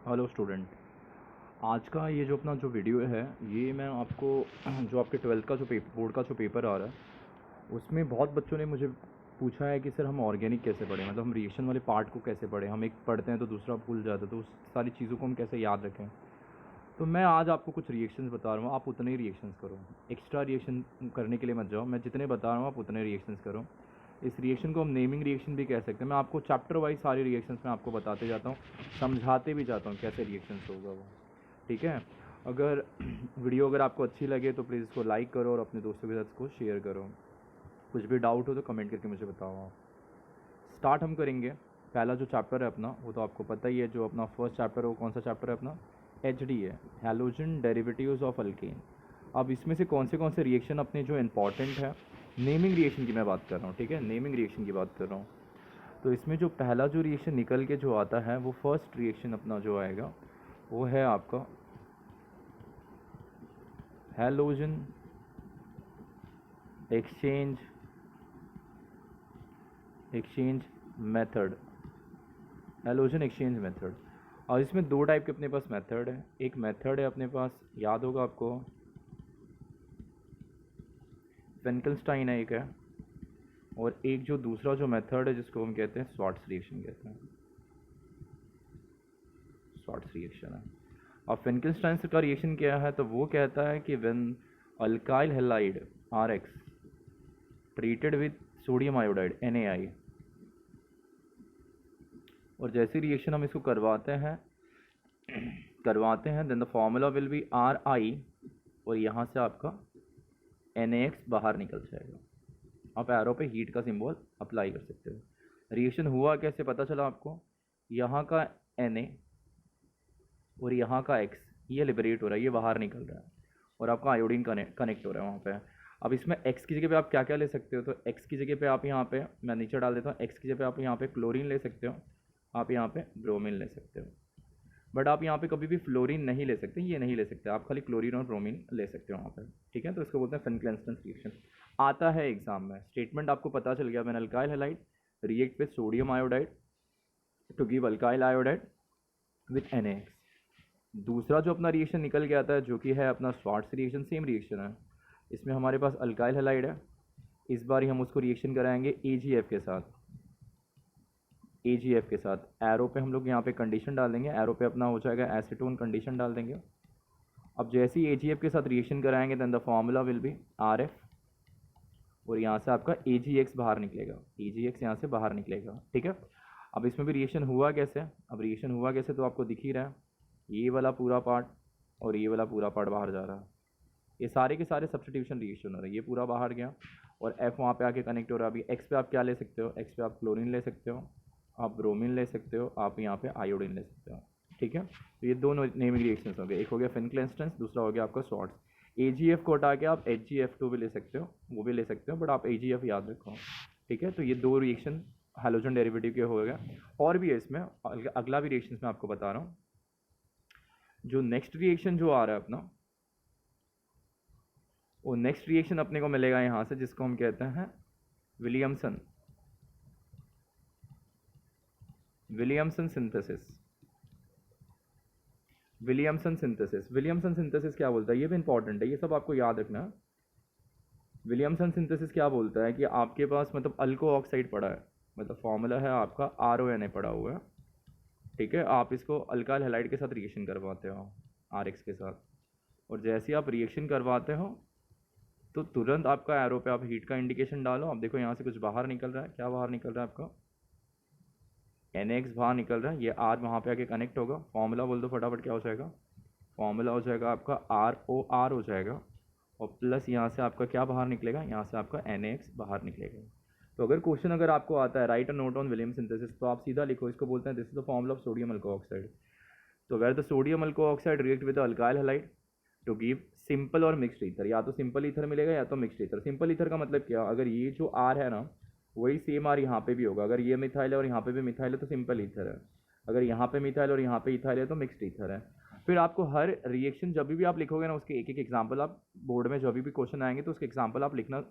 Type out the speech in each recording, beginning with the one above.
Hello student. आज का ये जो अपना जो वीडियो है, ये मैं आपको जो आपके 12th का जो बोर्ड का जो पेपर आ रहा है उसमें बहुत बच्चों ने मुझे पूछा है कि सर हम ऑर्गेनिक कैसे पढ़ें, मतलब हम रिएक्शन वाले पार्ट को कैसे पढ़ें। हम एक पढ़ते हैं तो दूसरा भूल जाते हैं, तो उस सारी चीज़ों को हम कैसे याद रखें। तो मैं आज आपको कुछ रिएक्शंस बता रहा हूँ, आप उतने ही रिएक्शंस करो। एक्स्ट्रा रिएक्शन करने के लिए मत जाओ, मैं जितने बता रहा हूँ आप उतने रिएक्शंस करो। इस रिएक्शन को हम नेमिंग रिएक्शन भी कह सकते हैं। मैं आपको चैप्टर वाइज सारे रिएक्शंस में आपको बताते जाता हूँ, समझाते भी जाता हूँ कैसे रिएक्शंस होगा वो। ठीक है। अगर वीडियो अगर आपको अच्छी लगे तो प्लीज़ इसको लाइक करो और अपने दोस्तों के साथ इसको शेयर करो। कुछ भी डाउट हो तो कमेंट करके मुझे बताओ आप। स्टार्ट हम करेंगे। पहला जो चैप्टर है अपना वो तो आपको पता ही है, जो अपना फर्स्ट चैप्टर है वो कौन सा चैप्टर है अपना, एच डी है, हैलोजन डेरिवेटिव्स ऑफ अल्केन। अब इसमें से कौन से रिएक्शन अपने जो इंपॉर्टेंट है, नेमिंग रिएक्शन की मैं बात कर रहा हूँ। ठीक है, नेमिंग रिएक्शन की बात कर रहा हूँ। तो इसमें जो पहला जो रिएक्शन निकल के जो आता है वो फर्स्ट रिएक्शन अपना जो आएगा वो है आपका halogen exchange method. Halogen exchange method. और इसमें दो टाइप के अपने पास मेथड है। एक मेथड है अपने पास, याद होगा आपको, वेंकलस्टाइन है एक है, और एक जो दूसरा जो मेथड है जिसको हम कहते हैं स्वार्ट्स रिएक्शन कहते हैं, स्वार्ट्स रिएक्शन है। अब वेंकलस्टाइन का रिएक्शन क्या है, तो वो कहता है कि when alkyl halide are X treated with sodium iodide NaI, और जैसी रिएक्शन हम इसको करवाते हैं then the formula will be RI, और यहाँ से आपका NaX बाहर निकल जाएगा। आप एरो पे हीट का सिंबल अप्लाई कर सकते हो। रिएक्शन हुआ कैसे पता चला आपको, यहाँ का Na और यहाँ का X ये लिबरेट हो रहा है, ये बाहर निकल रहा है, और आपका आयोडीन कनेक्ट हो रहा है वहाँ पे। अब इसमें X की जगह पे आप क्या क्या ले सकते हो, तो X की जगह पे आप यहाँ पे, मैं नीचे डाल देता हूँ, X की जगह पे आप यहाँ पे क्लोरीन ले सकते हो, आप यहाँ पे ब्रोमीन ले सकते हो। बट आप यहाँ पे कभी भी फ्लोरीन नहीं ले सकते, ये नहीं ले सकते, आप खाली क्लोरीन और ब्रोमीन ले सकते हो वहाँ पे। ठीक है, तो इसको बोलते हैं फेनक्लेंस्टन रिएक्शन। आता है एग्जाम में, स्टेटमेंट आपको पता चल गया, when alkyl halide react with sodium iodide to give alkyl iodide with NaX। दूसरा जो अपना रिएक्शन निकल के आता है जो कि है अपना स्वार्ट्स रिएक्शन, सेम रिएक्शन है। इसमें हमारे पास अल्काइल हैलाइड है, इस बार ही हम उसको रिएक्शन कराएंगे AgF के साथ। AgF के साथ एरो पे हम लोग यहाँ पे कंडीशन डाल देंगे, एरो पे अपना हो जाएगा एसीटोन, कंडीशन डाल देंगे। अब जैसे ही AgF के साथ रिएक्शन कराएंगे then the formula will be RF, और यहाँ से आपका AgX बाहर निकलेगा, AgX यहाँ से बाहर निकलेगा। ठीक है। अब इसमें भी रिएक्शन हुआ कैसे, अब रिएक्शन हुआ कैसे तो आपको दिख ही रहा है, ये वाला पूरा पार्ट और ये वाला पूरा पार्ट बाहर जा रहा है। ये सारे के सारे सब्स्टिट्यूशन रिएक्शन हो रहे हैं, ये पूरा बाहर गया और F वहाँ पे आके कनेक्ट हो रहा है। अभी X पे आप क्या ले सकते हो, X पे आप क्लोरीन ले सकते हो, आप ब्रोमीन ले सकते हो, आप यहाँ पे आयोडीन ले सकते हो। ठीक है, तो ये दोनों नेमिंग रिएक्शंस हो गए, एक हो गया फेनक्लेंस्टन, दूसरा हो गया आपका स्वार्ट्स। AgF को हटा के आप HgF2 भी ले सकते हो, वो भी ले सकते हो, बट आप AgF याद रखो। ठीक है, तो ये दो रिएक्शन हैलोजन डेरिवेटिव के हो गया। और भी है इसमें, अगला भी रिएक्शन मैं आपको बता रहा हूँ। जो नेक्स्ट रिएक्शन जो आ रहा है अपना, वो नेक्स्ट रिएक्शन अपने को मिलेगा यहाँ से, जिसको हम कहते हैं विलियमसन सिंथेसिस। विलियमसन सिंथेसिस क्या बोलता है, ये भी इंपॉर्टेंट है, ये सब आपको याद रखना है। विलियमसन सिंथेसिस क्या बोलता है कि आपके पास मतलब अल्को ऑक्साइड पड़ा है, मतलब फॉर्मूला है आपका RONA पड़ा हुआ है। ठीक है, आप इसको अल्काइल हैलाइड के साथ रिएक्शन करवाते हो RX के साथ, और जैसे ही आप रिएक्शन करवाते हो तो तुरंत आपका एरो पे आप हीट का इंडिकेशन डालो। आप देखो यहाँ से कुछ बाहर निकल रहा है, क्या बाहर निकल रहा है आपका, NaX बाहर निकल रहा है, ये R वहाँ पे आके कनेक्ट होगा। फॉर्मूला बोल दो फटाफट, क्या हो जाएगा, फॉर्मूला हो जाएगा आपका ROR हो जाएगा, और प्लस यहाँ से आपका क्या बाहर निकलेगा, यहाँ से आपका NaX बाहर निकलेगा। तो अगर क्वेश्चन अगर आपको आता है write a note on William synthesis, तो आप सीधा लिखो, इसको बोलते हैं this is the formula of sodium alkoxide. तो where the sodium alkoxide react with alkyl halide to give simple और मिक्स्ड ईथर, या तो सिंपल ईथर मिलेगा या तो मिक्स्ड ईथर। सिंपल ईथर का मतलब क्या, अगर ये जो R है ना वही सेम R यहाँ पे भी होगा, अगर ये मिथाइल है और यहाँ पे भी मिथाइल है तो सिंपल ईथर है, अगर यहाँ पे मिथाइल और यहाँ पे इथाइल है तो मिक्स्ड ईथर है। फिर आपको हर रिएक्शन जब भी आप लिखोगे ना उसके एक एक एग्जाम्पल, आप बोर्ड में जब भी क्वेश्चन आएंगे तो उसके एग्जाम्पल आप लिखना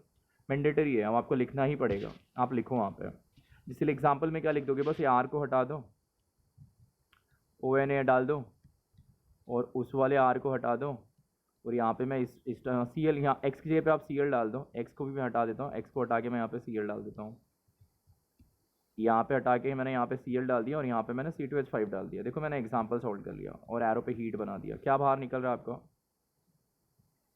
मैंडेटरी है, अब आपको लिखना ही पड़ेगा, आप लिखो वहाँ पे। जिससे एग्जाम्पल में क्या लिख दोगे, बस ये R को हटा दो ONA डाल दो और उस वाले R को हटा दो, और यहाँ पे मैं इस CL, यहाँ X की जगह पे आप CL डाल दो, X को भी मैं हटा देता हूँ, X को हटा के मैं यहाँ पे CL डाल देता हूँ, यहाँ पे हटा के मैंने यहाँ पे CL डाल दिया और यहाँ पे मैंने C2H5 डाल दिया। देखो मैंने एग्जांपल सॉल्व कर लिया और एरो पे हीट बना दिया। क्या बाहर निकल रहा है आपका?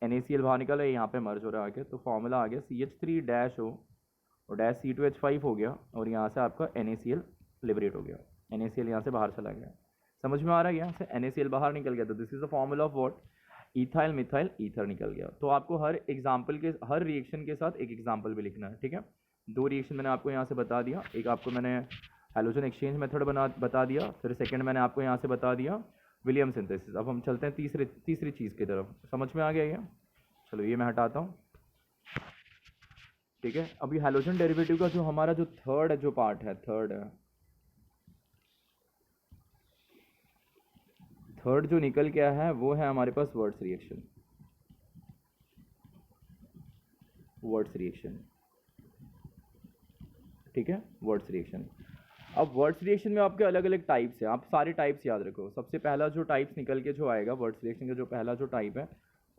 NaCl बाहर निकल रहा है, यहाँ पे मर्ज हो रहा है आके, तो फॉर्मूला आ गया CH3- और डैश C2H5 हो गया, और यहाँ से आपका NaCl लिबरेट हो गया, NaCl यहाँ से बाहर चला गया। समझ में आ रहा है? यहाँ से NaCl बाहर निकल गया, तो this is the formula of what? Ethyl methyl ether निकल गया। तो आपको हर एग्जाम्पल के, हर रिएक्शन के साथ एक एग्जाम्पल भी लिखना है, ठीक है। 2 रिएक्शन मैंने आपको यहाँ से बता दिया, एक आपको मैंने हैलोजन एक्सचेंज मेथड बता दिया, फिर सेकंड मैंने आपको यहाँ से बता दिया विलियम सिंथेसिस। अब हम चलते हैं तीसरी चीज़ की तरफ। समझ में आ गया ये? चलो ये मैं हटाता हूँ, ठीक है। अभी हैलोजन डेरिवेटिव का जो हमारा जो थर्ड जो पार्ट है, थर्ड जो निकल गया है वो है हमारे पास वर्ड्स रिएक्शन, ठीक है, वर्ड्स रिएक्शन। अब वर्ड्स रिएक्शन में आपके अलग अलग टाइप्स हैं, आप सारे टाइप्स याद रखो। सबसे पहला जो टाइप्स निकल के जो आएगा वर्ड्स रिएक्शन का, जो पहला जो टाइप है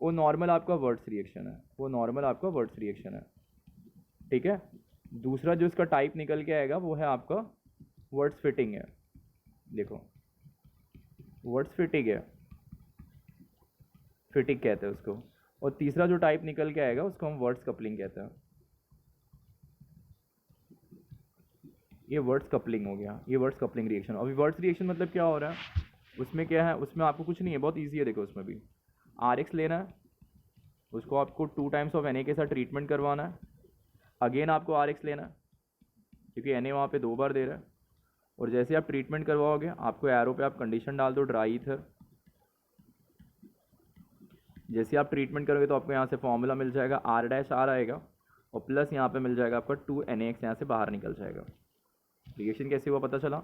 वो नॉर्मल आपका वर्ड्स रिएक्शन है, ठीक है। दूसरा जो इसका टाइप निकल के आएगा वो है आपका वर्ड्स फिटिंग है, देखो वर्ड्स फिटिंग है, फिटिंग कहते हैं उसको। और तीसरा जो टाइप निकल के आएगा उसको हम वर्ड्स कपलिंग कहते हैं। ये वर्ड्स कपलिंग हो गया, ये वर्ड्स कपलिंग रिएक्शन। अभी वर्ड्स रिएक्शन मतलब क्या हो रहा है, उसमें क्या है, उसमें आपको कुछ नहीं है, बहुत ईजी है। देखो उसमें भी RX लेना है, उसको आपको 2 टाइम्स ऑफ Na के साथ ट्रीटमेंट करवाना है, अगेन आपको RX लेना है क्योंकि Na वहाँ पे 2 बार दे रहा है, और जैसे आप ट्रीटमेंट करवाओगे आपको एरो पे आप कंडीशन डाल दो ड्राई ईथर। जैसे आप ट्रीटमेंट करोगे तो आपको यहाँ से फॉर्मूला मिल जाएगा, R' आएगा और प्लस यहाँ पे मिल जाएगा आपका 2 NaX, यहाँ से बाहर निकल जाएगा। रिएक्शन कैसे हुआ पता चला?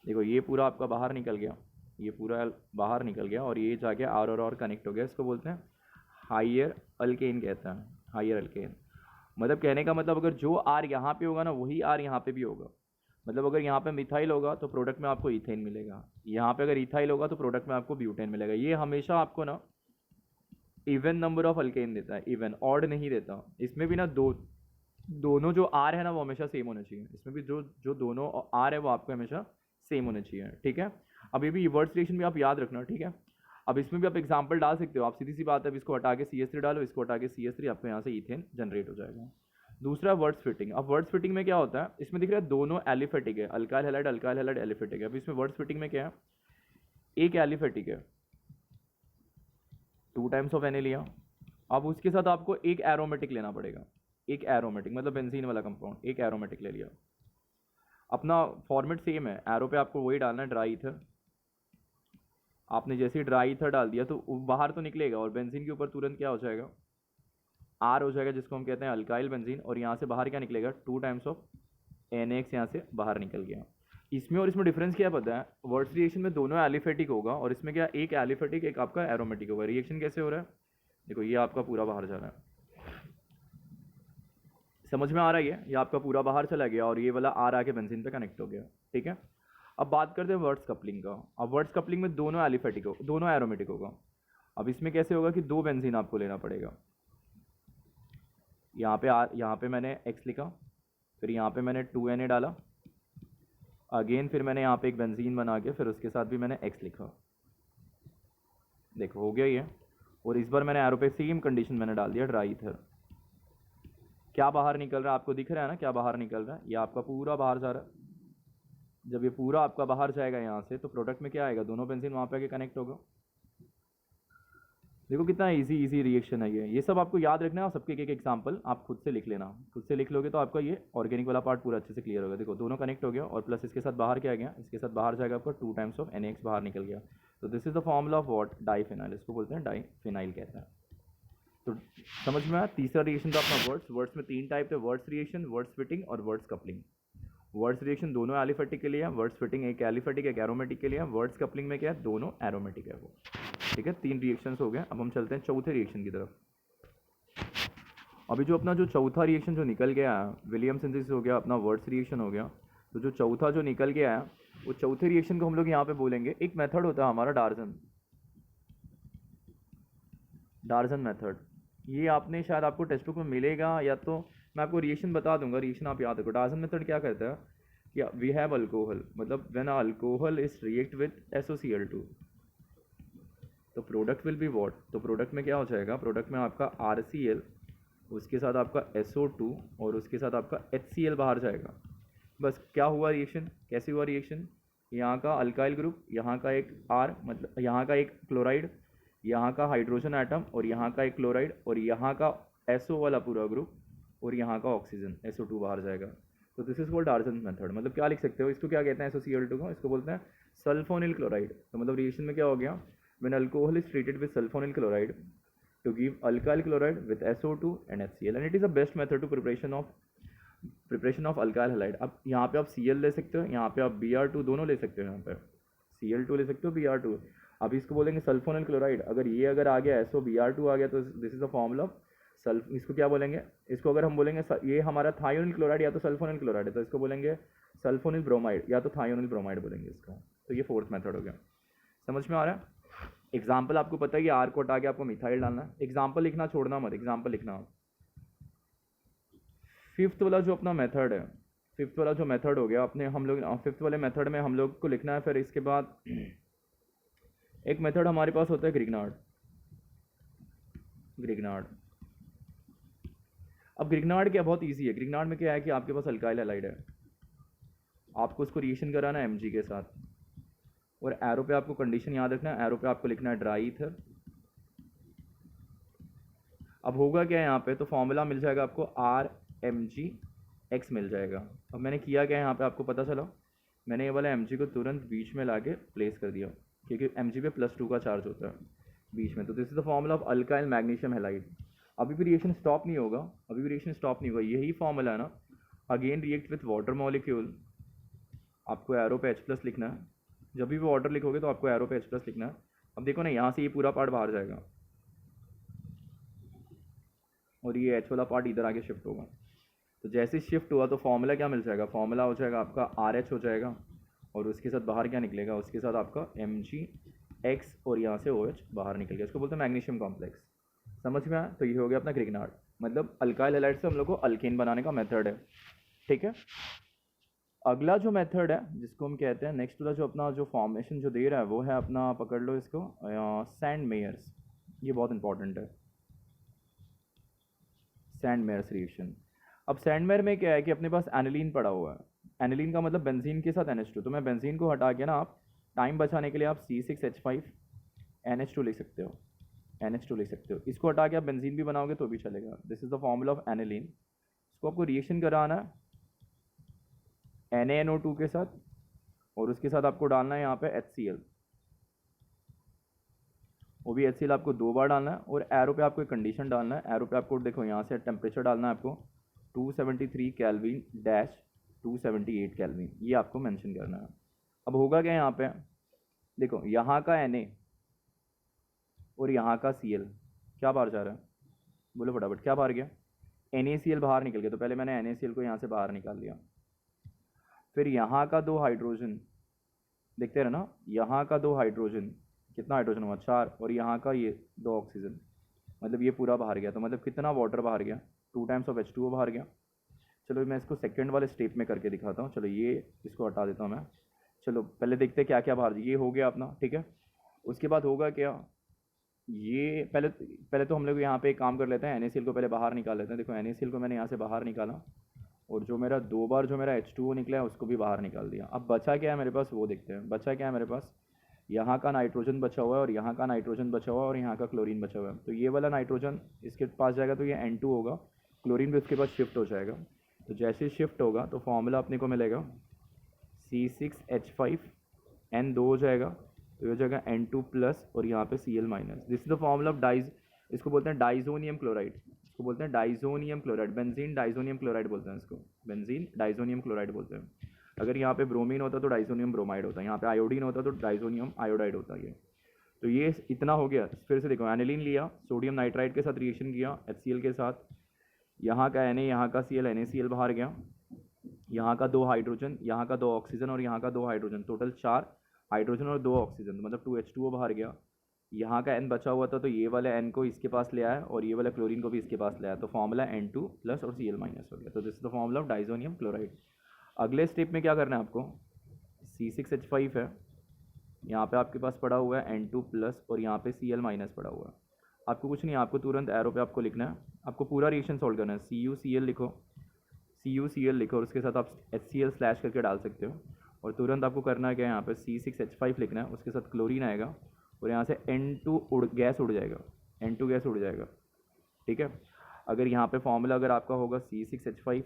देखो ये पूरा आपका बाहर निकल गया, ये पूरा बाहर निकल गया, और ये जाके R और कनेक्ट हो गया। इसको बोलते हैं हाइयर अल्केन कहते हैं, हाइयर अल्केन। मतलब कहने का मतलब अगर जो R यहाँ पे होगा ना वही R यहाँ पे भी होगा। मतलब अगर यहाँ पे मिथाइल होगा तो प्रोडक्ट में आपको इथेन मिलेगा, यहाँ पे अगर इथाइल होगा तो प्रोडक्ट में आपको ब्यूटेन मिलेगा। ये हमेशा आपको ना इवन नंबर ऑफ अल्केन देता है, इवन, ऑड नहीं देता। इसमें भी ना दोनों जो आर है ना वो हमेशा सेम होने चाहिए। इसमें भी जो दोनों आर है वो आपको हमेशा सेम होने चाहिए, ठीक है। अब ये भी रिवर्स रिएक्शन भी आप याद रखना, ठीक है। अब इसमें भी आप एग्जांपल डाल सकते हो, आप सीधी सी बात है, अब इसको हटा के CH3 डालो, इसको हटा के CH3, आपको यहाँ से इथेन जनरेट हो जाएगा। दूसरा वर्ड्स फिटिंग। अब वर्ड्स फिटिंग में क्या होता है, इसमें दिख रहा है दोनों एलिफेटिक है, अल्काइल हैलाइड एलिफेटिक है। अब इसमें वर्ड्स फिटिंग में क्या है, एक एलिफेटिक है, 2 टाइम्स ऑफ Na लिया, अब उसके साथ आपको एक एरोमेटिक लेना पड़ेगा, एक एरोमेटिक मतलब बेंजीन वाला कंपाउंड, एक एरोमेटिक ले लिया। अपना फॉर्मेट सेम है, एरो पे आपको वही डालना है, ड्राई ईथर। आपने जैसे ही ड्राई ईथर डाल दिया तो बाहर तो निकलेगा, और बेंजीन के ऊपर तुरंत क्या हो जाएगा, आर हो जाएगा, जिसको हम कहते हैं अल्काइल बेंजीन। और यहाँ से बाहर क्या निकलेगा, 2 टाइम्स ऑफ NaX यहाँ से बाहर निकल गया। इसमें और इसमें डिफरेंस क्या पता है, वर्ड्स रिएक्शन में दोनों एलिफेटिक होगा, और इसमें क्या, एक एलिफेटिक एक आपका एरोमेटिक होगा। रिएक्शन कैसे हो रहा है, देखो ये आपका पूरा बाहर जा रहा है, समझ में आ रहा है? ये आपका पूरा बाहर चला गया, और ये वाला आर आके बेंजीन पे कनेक्ट हो गया, ठीक है। अब बात करते हैं वर्ड्स कपलिंग का। अब वर्ड्स कपलिंग में दोनों एलिफेटिक हो, दोनों एरोमेटिक होगा। अब इसमें कैसे होगा कि 2 बेंजीन आपको लेना पड़ेगा। यहाँ पे मैंने X लिखा, फिर यहाँ पे मैंने 2 Na डाला, अगेन फिर मैंने यहाँ पे एक बेंजीन बना के फिर उसके साथ भी मैंने X लिखा। देखो हो गया ये। और इस बार मैंने एरो पे सेम कंडीशन मैंने डाल दिया, ड्राई ईथर। क्या बाहर निकल रहा है, आपको दिख रहा है ना क्या बाहर निकल रहा है, ये आपका पूरा बाहर जा रहा है। जब ये पूरा आपका बाहर जाएगा यहाँ से, तो प्रोडक्ट में क्या आएगा, दोनों बेंजीन वहाँ पे आके कनेक्ट होगा। देखो कितना इजी रिएक्शन है ये सब आपको याद रखना है, और सबके एक एग्जांपल आप खुद से लिख लेना। खुद से लिख लोगे तो आपका ये ऑर्गेनिक वाला पार्ट पूरा अच्छे से क्लियर होगा। देखो दोनों कनेक्ट हो गया, और प्लस इसके साथ बाहर क्या गया, इसके साथ बाहर जाएगा आपका 2 टाइम्स ऑफ NaX बाहर निकल गया। तो this is the formula of what, diphenyl, इसको बोलते हैं डाईफिनाइल कहते हैं। तो समझ में आया। तीसरा रिएक्शन था अपना वर्ड्स में 3 टाइप थे, वर्ड्स रिएक्शन, वर्ड्स फिटिंग और वर्ड्स कपलिंग। वर्ड्स रिएक्शन दोनों एलिफेटिक के लिए है, वर्ड्स फिटिंग एक एलिफेटिक एक एरोमेटिक के लिए है, वर्ड्स कपलिंग में क्या है, दोनों एरोमेटिक है वो, ठीक है। 3 रिएक्शंस हो गए। अब हम चलते हैं चौथे रिएक्शन की तरफ। अभी जो अपना जो चौथा रिएक्शन जो निकल गया है, विलियम सिंथेसिस हो गया, अपना वर्ड्स रिएक्शन हो गया। तो जो चौथा जो निकल गया है वो चौथे रिएक्शन को हम लोग यहाँ पे बोलेंगे, एक मेथड होता है हमारा डार्जन मेथड। ये आपने शायद आपको टेक्स्ट बुक में मिलेगा, या तो मैं आपको रिएक्शन बता दूंगा, रिएक्शन आप याद रखो। डार्जन मेथड क्या कहता है कि वी हैव अल्कोहल, मतलब when alcohol is react with SOCl2 तो प्रोडक्ट विल बी वॉट, तो प्रोडक्ट में क्या हो जाएगा, प्रोडक्ट में आपका RCl, उसके साथ आपका SO2 और उसके साथ आपका HCl बाहर जाएगा। बस क्या हुआ रिएक्शन, कैसे हुआ रिएक्शन, यहाँ का अल्काइल ग्रुप, यहाँ का एक R, मतलब यहाँ का एक क्लोराइड, यहाँ का हाइड्रोजन एटम और यहाँ का एक क्लोराइड और यहाँ का SO वाला पूरा ग्रुप और यहाँ का ऑक्सीजन SO2 बाहर जाएगा। तो दिस इज कॉल्ड डार्जन मेथड। मतलब क्या लिख सकते हो इसको, क्या कहते हैं SOCl2 को, इसको बोलते हैं सल्फोनिल क्लोराइड। तो मतलब रिएक्शन में क्या हो गया, when alcohol is treated with sulphonyl chloride to give alkyl chloride with SO2 and HCl, and it is the best method to preparation of alkyl halide। अब यहाँ पे आप Cl ले सकते हो, यहाँ पे आप Br2 दोनों ले सकते हो, यहाँ पे Cl2 ले सकते हो, Br2। अब इसको बोलेंगे सल्फोनिल क्लोराइड, अगर आ गया SOBr2 आ गया तो this is the formula of sulph, इसको क्या बोलेंगे, इसको अगर हम बोलेंगे ये हमारा थायोनिल क्लोराइड या तो सल्फोनिल क्लोराइड है तो इसको बोलेंगे सल्फोनिल ब्रोमाइड या तो थायोनिल ब्रोमाइड बोलेंगे इसको। तो ये फोर्थ मेथड हो गया, समझ में आ रहा है। एग्जाम्पल आपको पता है कि आर को हटा के आपको मिथाइल डालना है। एग्जाम्पल लिखना छोड़ना मत, एग्जाम्पल लिखना। फिफ्थ वाला जो अपना मेथड है, फिफ्थ वाला जो मेथड हो गया अपने, हम लोग फिफ्थ वाले मेथड में हम लोग को लिखना है। फिर इसके बाद एक मेथड हमारे पास होता है ग्रिग्नार्ड। अब ग्रिग्नार्ड क्या, बहुत ईजी है। ग्रिग्नार्ड में क्या है कि आपके पास अल्काइल हैलाइड है, आपको उसको रिएक्शन कराना है Mg के साथ, और एरो पे आपको कंडीशन याद रखना है, एरो पे आपको लिखना है ड्राई ईथर। अब होगा क्या यहाँ पे, तो फॉर्मूला मिल जाएगा आपको RMgX मिल जाएगा। अब मैंने किया क्या यहाँ पे आपको पता चला, मैंने ये वाला Mg को तुरंत बीच में लाके प्लेस कर दिया, क्योंकि Mg पे +2 का चार्ज होता है बीच में। तो this is the formula of alkyl magnesium halide. अभी भी रिएक्शन स्टॉप नहीं होगा, यही फॉर्मूला है ना। Again react with water molecule, आपको एरो पे H+ लिखना है। जब भी वाटर लिखोगे तो आपको एरो पे H+ लिखना है। अब देखो ना, यहाँ से ये पूरा पार्ट बाहर जाएगा और ये H वाला पार्ट इधर आके शिफ्ट होगा। तो जैसे शिफ्ट हुआ तो फॉर्मूला क्या मिल जाएगा, फॉर्मूला हो जाएगा आपका RH हो जाएगा, और उसके साथ बाहर क्या निकलेगा, उसके साथ आपका Mgx और यहाँ से OH बाहर निकल गया। इसको बोलते हैं मैग्नीशियम कॉम्प्लेक्स। समझ में आया। तो ये हो गया अपना ग्रिग्नार्ड, मतलब अल्काइल हैलाइड से हम लोग को अल्केन बनाने का मेथड है, ठीक है। अगला जो मेथड है जिसको हम कहते हैं, नेक्स्ट वाला जो अपना जो फॉर्मेशन जो दे रहा है वो है अपना, पकड़ लो इसको, सैंड मेयर्स। ये बहुत इंपॉर्टेंट है, सैंड मेयर्स रिएक्शन। अब सैंड मेयर में क्या है कि अपने पास एनिलीन पड़ा हुआ है। एनिलीन का मतलब बेंजीन के साथ NH2। तो मैं बेंजीन को हटा के ना, आप टाइम बचाने के लिए आप C6H5NH2 लिख सकते हो, NH2 लिख सकते हो। इसको हटा के आप बेंजीन भी बनाओगे तो भी चलेगा। This is the formula of aniline. इसको आपको रिएक्शन कराना है NaNO2 के साथ, और उसके साथ आपको डालना है यहाँ पे HCl, वो भी HCl आपको 2 बार डालना है। और एरो पे आपको एक कंडीशन डालना है, एरो पे आपको देखो यहाँ से टेम्परेचर डालना है आपको 273 केल्विन डैश 278 केल्विन, ये आपको मेंशन करना है। अब होगा क्या यहाँ पे, देखो यहाँ का Na और यहाँ का Cl क्या बाहर जा रहा है, बोलो फटाफट, क्या बाहर गया, NaCl बाहर निकल गया। तो पहले मैंने NaCl को यहाँ से बाहर निकाल दिया। फिर यहाँ का 2 हाइड्रोजन, देखते रहे ना, यहाँ का 2 हाइड्रोजन, कितना हाइड्रोजन हुआ 4, और यहाँ का ये 2 ऑक्सीजन, मतलब ये पूरा बाहर गया। तो मतलब कितना वाटर बाहर गया, 2 टाइम्स ऑफ H2O बाहर गया। चलो मैं इसको सेकंड वाले स्टेप में करके दिखाता हूँ। चलो ये इसको हटा देता हूँ मैं। चलो पहले देखते हैं क्या क्या बाहर, ये हो गया अपना, ठीक है। उसके बाद होगा क्या, ये पहले तो हम लोग यहाँ पे एक काम कर लेते हैं, NaCl को पहले बाहर निकाल लेते हैं। देखो NaCl को मैंने यहाँ से बाहर निकाला, और जो मेरा 2 बार जो मेरा H2O निकला है उसको भी बाहर निकाल दिया। अब बचा क्या है मेरे पास, वो देखते हैं। बचा क्या है मेरे पास, यहाँ का नाइट्रोजन बचा हुआ है, और यहाँ का नाइट्रोजन बचा हुआ है, और यहाँ का क्लोरीन बचा हुआ है। तो ये वाला नाइट्रोजन इसके पास जाएगा तो ये N2 होगा, क्लोरीन भी उसके पास शिफ्ट हो जाएगा। तो जैसे शिफ्ट होगा तो फॉर्मूला अपने को मिलेगा C6H5N2 हो जाएगा, तो ये हो जाएगा N2+, और यहाँ पे Cl-। This is the formula of diaz, इसको बोलते हैं डाइजोनियम क्लोराइड, इसको बोलते हैं diazonium chloride, benzene diazonium chloride बोलते हैं इसको, बेंजीन डाइजोनियम क्लोराइड बोलते हैं। अगर यहाँ पे ब्रोमीन होता तो डाइजोनियम ब्रोमाइड होता है, यहाँ पे आयोडीन होता तो डाइजोनियम आयोडाइड होता है ये। तो ये इतना हो गया। फिर से देखो, एनिलीन लिया, सोडियम नाइट्राइड के साथ रिएक्शन किया HCl के साथ, यहाँ का Na यहाँ का Cl NaCl बाहर गया, यहाँ का 2 हाइड्रोजन, यहाँ का 2 ऑक्सीजन और यहाँ का 2 हाइड्रोजन, टोटल 4 हाइड्रोजन और 2 ऑक्सीजन, मतलब 2H2O बाहर गया। यहाँ का N बचा हुआ था तो ये वाला N को इसके पास ले आया और ये वाला क्लोरीन को भी इसके पास ले आया, तो फॉर्मूला N2 प्लस और Cl माइनस हो गया। तो this is the formula of diazonium chloride. अगले स्टेप में क्या करना है आपको, C6H5 है, यहाँ पे आपके पास पड़ा हुआ है N2 प्लस और यहाँ पे Cl माइनस पड़ा हुआ है। आपको कुछ नहीं, आपको तुरंत एरो पे आपको लिखना है, आपको पूरा रिएक्शन सॉल्व करना है। CuCl लिखो, CuCl लिखो और उसके साथ आप HCl स्लैश करके डाल सकते हो। और तुरंत आपको करना है क्या, यहाँ पे C6H5 लिखना है, उसके साथ क्लोरीन आएगा और यहाँ से N2 गैस उड़ जाएगा, N2 गैस उड़ जाएगा। ठीक है, अगर यहाँ पे फॉर्मूला अगर आपका होगा C6H5,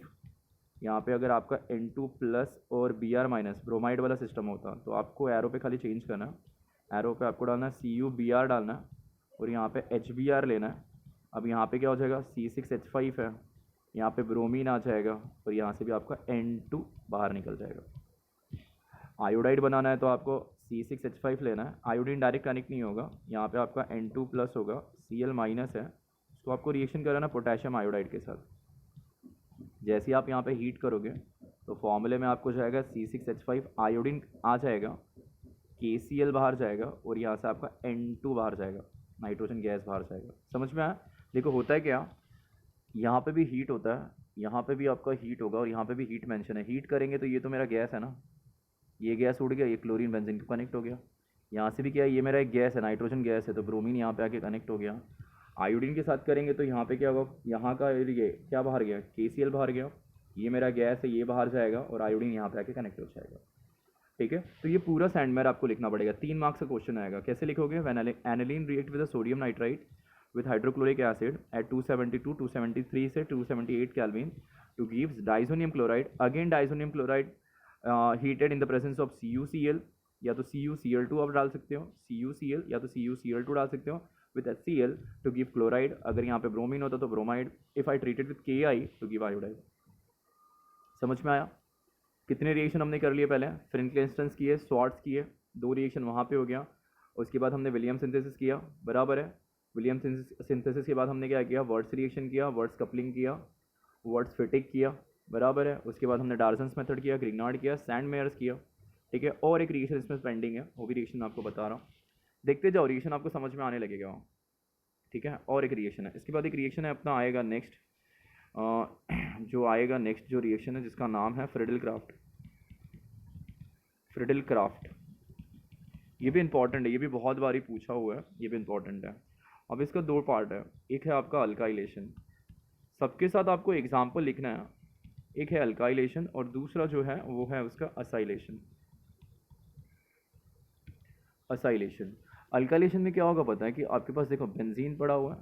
यहाँ पे अगर आपका N2 प्लस और Br माइनस ब्रोमाइड वाला सिस्टम होता तो आपको एरो पे खाली चेंज करना है, एरो पे आपको डालना है CuBr डालना है और यहाँ पे HBr लेना है। अब यहाँ पे क्या हो जाएगा, C6H5 है, यहाँ पे ब्रोमीन आ जाएगा और यहाँ से भी आपका N2 बाहर निकल जाएगा। आयोडाइड बनाना है तो आपको C6H5 लेना है, आयोडीन डायरेक्ट कनेक्ट नहीं होगा, यहाँ पे आपका N2 प्लस होगा, Cl माइनस है, तो आपको रिएक्शन कराना पोटेशियम आयोडाइड के साथ। जैसे ही आप यहाँ पे हीट करोगे तो फॉर्मूले में आपको जाएगा C6H5, आयोडीन आ जाएगा, KCl बाहर जाएगा और यहाँ से आपका N2 बाहर जाएगा, नाइट्रोजन गैस बाहर जाएगा। समझ में आया? देखो होता है क्या, यहाँ पे भी हीट होता है, यहाँ पे भी आपका हीट होगा और यहाँ पे भी हीट मेंशन है। हीट करेंगे तो ये तो मेरा गैस है ना, ये गैस उड़ गया, ये क्लोरीन बेंजीन को कनेक्ट हो गया। यहाँ से भी क्या है, ये मेरा एक गैस है, नाइट्रोजन गैस है, तो ब्रोमीन यहाँ पे आके कनेक्ट हो गया। आयोडीन के साथ करेंगे तो यहाँ पे क्या होगा, यहाँ का ये क्या बाहर गया, KCl बाहर गया, ये मेरा गैस है, ये बाहर जाएगा और आयोडीन यहाँ पे आके कनेक्ट हो जाएगा। ठीक है, तो ये पूरा सैंडमेयर आपको लिखना पड़ेगा। 3 मार्क्स का क्वेश्चन आएगा। कैसे लिखोगे, when aniline react with sodium nitrite with hydrochloric acid at 272, 273 से 278 Kelvin to gives diazonium chloride. Again diazonium chloride heated in the presence of CuCl, या तो CuCl2 आप डाल सकते हो, CuCl या तो CuCl2 डाल सकते हो with HCl to give chloride। अगर यहाँ पे ब्रोमीन होता तो bromide. If I treated with Ki to give iodide। समझ में आया? कितने रिएक्शन हमने कर लिए पहले, फ्रिंकलिंस्टन किए, स्वार्ट्स किए, 2 रिएक्शन वहाँ पे हो गया। उसके बाद हमने विलियम सिंथेसिस किया, बराबर है। विलियम सिंथेसिस के बाद हमने क्या किया, वर्ड्स रिएक्शन किया, वर्ड्स कपलिंग किया, वर्ड्स फिटिक किया, बराबर है। उसके बाद हमने डार्सन्स मेथड किया, ग्रिग्नार्ड किया, सैंडमेयर्स किया। ठीक है, और एक रिएक्शन इसमें पेंडिंग है, वो भी रिएक्शन मैं आपको बता रहा हूँ, देखते जाओ, रिएक्शन आपको समझ में आने लगेगा। ठीक है, और एक रिएक्शन है, इसके बाद एक रिएक्शन है अपना आएगा नेक्स्ट, जो आएगा नेक्स्ट जो रिएक्शन है जिसका नाम है फ्रिडल क्राफ्ट। ये भी इंपॉर्टेंट है, ये भी बहुत बारी पूछा हुआ है, ये भी इंपॉर्टेंट है। अब इसका 2 पार्ट है, एक है आपका अल्काइलेशन, सबके साथ आपको एग्जाम्पल लिखना है। एक है अल्काइलेशन और दूसरा जो है वो है उसका असाइलेशन। अल्काइलेशन में क्या होगा पता है कि आपके पास देखो बेंजीन पड़ा हुआ है,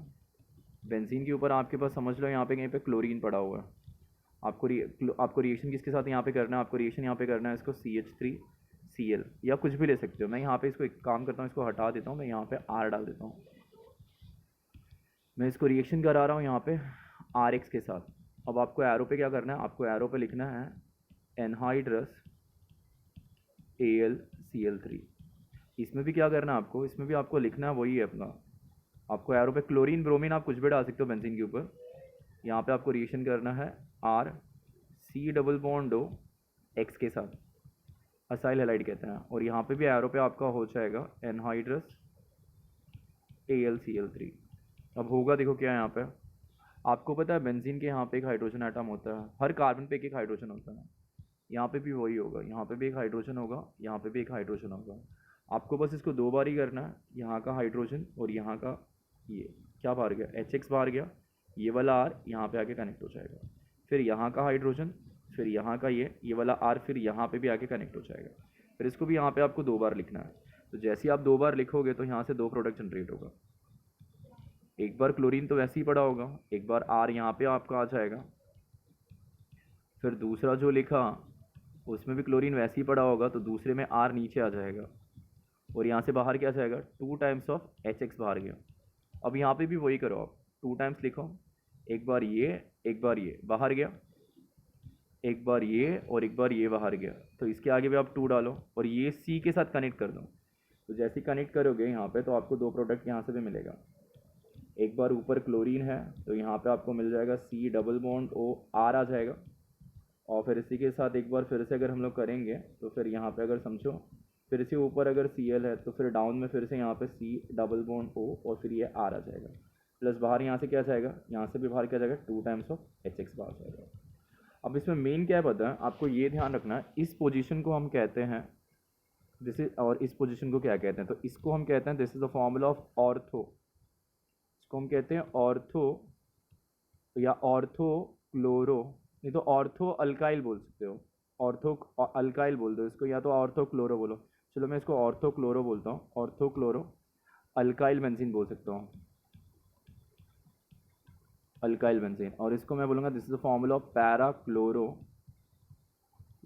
बेंजीन के ऊपर आपके पास समझ लो यहाँ पे कहीं पे क्लोरीन पड़ा हुआ है। आपको रिएक्शन किसके साथ यहाँ पे करना है, आपको रिएक्शन यहाँ पे करना है इसको CH3Cl या कुछ भी ले सकते हो। मैं यहाँ पे इसको एक काम करता हूँ, इसको हटा देता हूँ, मैं यहाँ पे R डाल देता हूँ। मैं इसको रिएक्शन करा रहा हूँ यहाँ पे RX के साथ। अब आपको एरो पे क्या करना है, आपको एरो पे लिखना है एनहाइड्रस AlCl3। इसमें भी क्या करना है आपको, इसमें भी आपको लिखना है वही है अपना, आपको एरो पे क्लोरीन ब्रोमीन आप कुछ भी डाल सकते हो बेंजीन के ऊपर। यहाँ पे आपको रिएक्शन करना है RC double bond O X के साथ, असाइल हैलाइड कहते हैं। और यहाँ पे भी एरो पे आपका हो जाएगा एनहाइड्रस AlCl3। अब होगा देखो क्या है यहाँ पे, आपको पता है बेंजीन के यहाँ पे एक हाइड्रोजन एटम होता है, हर कार्बन पे एक हाइड्रोजन होता है। यहाँ पे भी वही होगा, यहाँ पे भी एक हाइड्रोजन होगा, यहाँ पे भी एक हाइड्रोजन होगा। आपको बस इसको 2 बार ही करना है, यहाँ का हाइड्रोजन और यहाँ का ये क्या बाहर गया, HX बाहर गया, ये वाला R यहाँ पे आके कनेक्ट हो जाएगा, फिर यहाँ का हाइड्रोजन, फिर यहाँ का ये वाला R फिर यहाँ पे भी आके कनेक्ट हो जाएगा। फिर इसको भी यहाँ पे आपको 2 बार लिखना है। तो जैसे ही आप 2 बार लिखोगे तो यहाँ से 2 प्रोडक्ट जनरेट होगा। एक बार क्लोरीन तो वैसे ही पड़ा होगा, एक बार R यहाँ पे आपका आ जाएगा, फिर दूसरा जो लिखा उसमें भी क्लोरीन वैसे ही पड़ा होगा, तो दूसरे में R नीचे आ जाएगा और यहाँ से बाहर क्या जाएगा, 2 टाइम्स ऑफ HX बाहर गया। अब यहाँ पे भी वही करो, आप 2 टाइम्स लिखो, एक बार ये बाहर गया, एक बार ये और एक बार ये बाहर गया, तो इसके आगे भी आप 2 डालो और ये C के साथ कनेक्ट कर दो। तो जैसे कनेक्ट करोगे यहाँ पे तो आपको 2 प्रोडक्ट यहाँ से भी मिलेगा। एक बार ऊपर क्लोरीन है तो यहाँ पे आपको मिल जाएगा C double bond O R आ जाएगा, और फिर इसी के साथ एक बार फिर से अगर हम लोग करेंगे तो फिर यहाँ पे अगर समझो फिर से ऊपर अगर Cl है तो फिर डाउन में फिर से यहाँ पे C डबल बॉन्ड O और फिर ये R आ जाएगा, प्लस बाहर यहाँ से क्या जाएगा, यहाँ से भी बाहर क्या जाएगा 2 टाइम्स ऑफ HX बाहर जाएगा। अब इसमें मेन क्या है पता है आपको, ये ध्यान रखना है इस पोजीशन को हम कहते हैं दिस इज, और इस पोजीशन को क्या कहते हैं, तो इसको हम कहते हैं this is the formula of ortho, इसको हम कहते हैं ऑर्थो या ऑर्थो क्लोरो, नहीं तो ऑर्थो अल्काइल बोल सकते हो, ऑर्थो अल्काइल बोल दो इसको, या तो ऑर्थो क्लोरो बोलो। चलो मैं इसको ऑर्थो क्लोरो बोलता हूँ, ऑर्थो क्लोरो अल्काइल बेंजीन बोल सकता हूँ, अल्काइल बेंजीन। और इसको मैं बोलूँगा this is the formula of para chloro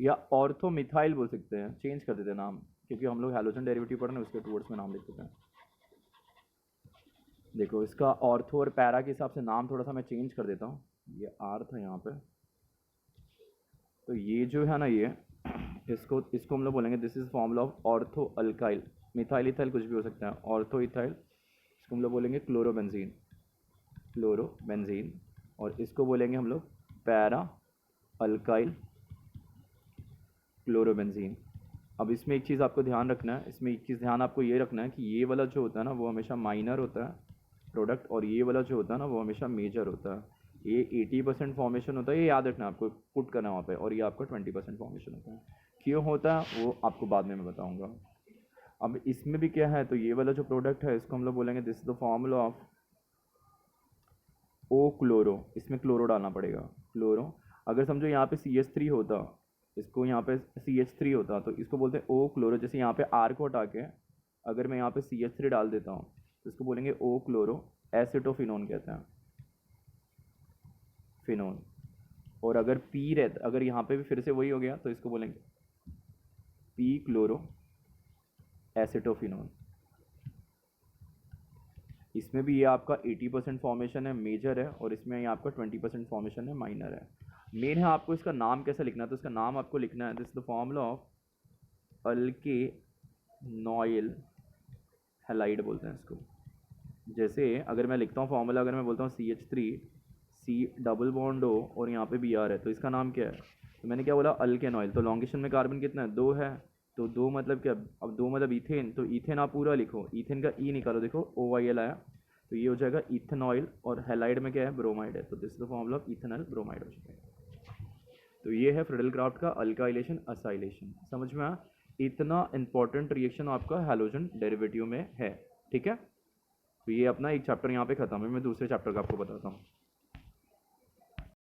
या ऑर्थो मिथाइल बोल सकते हैं, चेंज कर देते हैं नाम, क्योंकि हम लोग हैलोजन डेरिवेटिव पढ़ रहे हैं उसके टूवर्ड्स में नाम लिख देते हैं। देखो इसका ऑर्थो और पैरा के हिसाब से नाम थोड़ा सा मैं चेंज कर देता हूँ, ये आर था यहाँ पे, तो ये जो है ना ये इसको हम लोग बोलेंगे this is formula of ortho alkyl, methyl ethyl कुछ भी हो सकता है, ऑर्थो इथाइल, इसको हम लोग बोलेंगे क्लोरोबेंजीन, क्लोरोबेंजीन। और इसको बोलेंगे हम लोग पैरा अल्काइल क्लोरोबेंजीन। अब इसमें एक चीज़ आपको ध्यान रखना है, इसमें एक चीज़ ध्यान आपको ये रखना है कि ये वाला जो होता है ना वो हमेशा माइनर होता है प्रोडक्ट, और ये वाला जो होता है ना वो हमेशा मेजर होता है। ये 80% फॉर्मेशन होता है, ये याद रखना आपको, पुट करना वहाँ पे, और ये आपका 20% फॉर्मेशन होता है। क्यों होता है वो आपको बाद में मैं बताऊँगा। अब इसमें भी क्या है, तो ये वाला जो प्रोडक्ट है इसको हम लोग बोलेंगे this is the formula of o chloro, इसमें क्लोरो डालना पड़ेगा, क्लोरो। अगर समझो यहाँ पे CH3 होता, इसको यहाँ पे CH3 होता तो इसको बोलते हैं ओ क्लोरो। जैसे यहाँ पे R को हटा के अगर मैं यहाँ पे CH3 डाल देता हूँ तो इसको बोलेंगे ओ क्लोरो एसिटोफिनोन कहते हैं, फिनोन। और अगर P रहता, अगर यहाँ पे भी फिर से वही हो गया तो इसको बोलेंगे P क्लोरो एसिटोफिनोन। इसमें भी ये आपका 80% फॉर्मेशन है मेजर है, और इसमें ये आपका 20% फॉर्मेशन है माइनर है। मेन है आपको इसका नाम कैसे लिखना है, तो इसका नाम आपको लिखना है this the formula of alkanoyl halide बोलते हैं इसको। जैसे अगर मैं लिखता हूँ फॉर्मूला, अगर मैं बोलता हूँ CH3 C double bond O और यहाँ पे Br है, तो इसका नाम क्या है, तो मैंने क्या बोला अल्केनॉइल। तो लॉन्गेशन में कार्बन कितना है, 2 है, तो 2 मतलब क्या, अब 2 मतलब इथेन, तो इथेन आप पूरा लिखो, इथेन का ई निकालो, देखो OYL आया, तो ये हो जाएगा इथेनॉइल, और हैलाइड में क्या है ब्रोमाइड है, तो this is the formula of ethanol bromide हो जाएगा। तो ये है फ्रीडल क्राफ्ट का अल्काइलेशन असाइलेशन। समझ में आया, इतना इंपॉर्टेंट रिएक्शन आपका हैलोजन डेरिवेटिव में है, ठीक है। तो ये अपना एक चैप्टर यहाँ पे खत्म है, मैं दूसरे चैप्टर का आपको बताता हूँ।